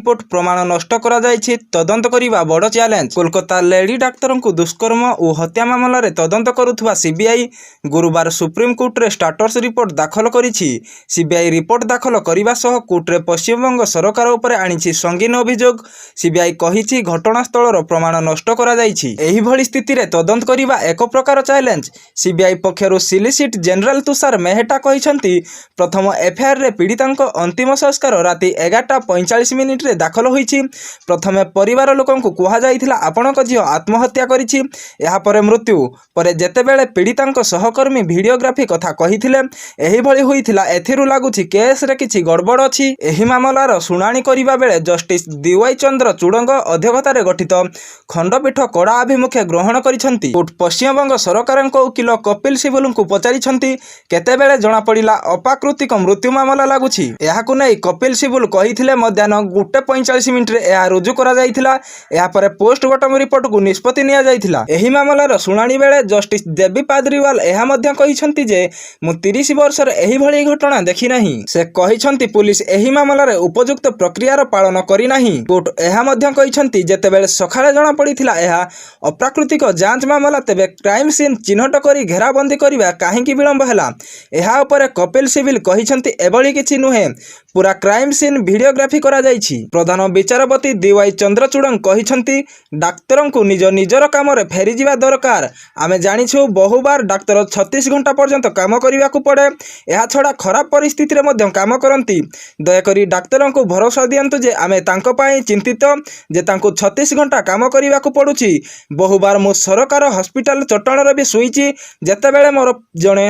Report प्रमाण नष्ट करा जायछि तदंत करिबा बड़ चैलेंज। कोलकाता लेडी डाक्तर को दुष्कर्म और हत्या मामला रे तदंत करुथुवा सीबीआई गुरुवार सुप्रीम कोर्ट रे स्टाटस रिपोर्ट दाखल करिछि। सीबीआई रिपोर्ट दाखल करिबा सह कोर्ट रे पश्चिमबंग सरकार उपरे आनिछि संगीन अभियोग। सीबीआई कहिछि घटनास्थल रो प्रमाण नष्ट करा जायछि। एही भली स्थिति रे तदंत करिबा एक प्रकार challenge. CBI पक्षरु सिलिसिट general Tushar Mehta कहिसंती प्रथम एफआईआर रे पीड़ितांक अंतिम संस्कार राति 11:45 रे दाखल होईछि। प्रथमे परिवार लोकंकु कुहा जाइथिला आपणक झियो आत्महत्या करिछि, एहा परे मृत्यु परे जेतेबेले पीड़ितांक सहकर्मी वीडियोग्राफी कथा कहिथिले एही भली होइथिला। एथिरु लागुछि केस रे किछि गड़बड़ अछि। एही मामलार शुणाणी करिबा बेले जस्टिस डीवाई चंद्रचूड़ंग अध्यक्षतार गठित खंडपीठ कड़ा अभिमुखे ग्रहण करिसंती। कोर्ट पश्चिमबंग सरकारक वकील कपिल सिब्बलଙ୍କୁ पचारिसंती केतेबेले जणा पड़िला अपाकृतिक मृत्यु मामला लागुछि। एहाकु नै कपिल सिब्बल कहिथिले मध्याह्न 1:45 रे एहा रुजु करा जाइथिला। एहा परे पोस्टमार्टम रिपोर्ट को निष्पत्ति निया जाइथिला। एही मामलार शुणाणी बेले जस्टिस देवी पादरीवाल एहा मध्य कहिसंती जे मु 30 वर्ष रे एही भली घटना देखि नाही। से कहिसंती पुलिस एही मामलार उपयुक्त प्रक्रियार पालन करि नाही। कोर्ट एहा मध्य कहिसंती जेतेबेले सखाळे जणा पड़िथिला एहा अप्राकृतिक जांच मामला तेबे क्राइम सीन चिन्हट करी घेराबंदी करिबा काहेकि विलंब होला। एहा उपरे कपिल सिब्बल कहिसंती एभली किछि नुहे, पूरा क्राइम सीन वीडियोग्राफी करा जाइछि। प्रधान विचारपति डीवाई चंद्रचूड़ंग कहिसंती डाक्तरंकु निजर काम रे फेरी जिबा दरकार। आमे जानिछु बहुबार डाक्तर 36 घंटा पर्यंत काम करिबाकू पड़े। एहा छडा खराब परिस्थिति रे मध्य काम करंती। दयाकरी डाक्तरंकु भरोसा दियंतु जे आमे तांको पाई चिंतित जे तांको 36 घंटा काम करिबाकू पडुछि। बहुबार मु सरकार हॉस्पिटल चट्टाण रे भी सुईछि जेतेबेले मोर जणे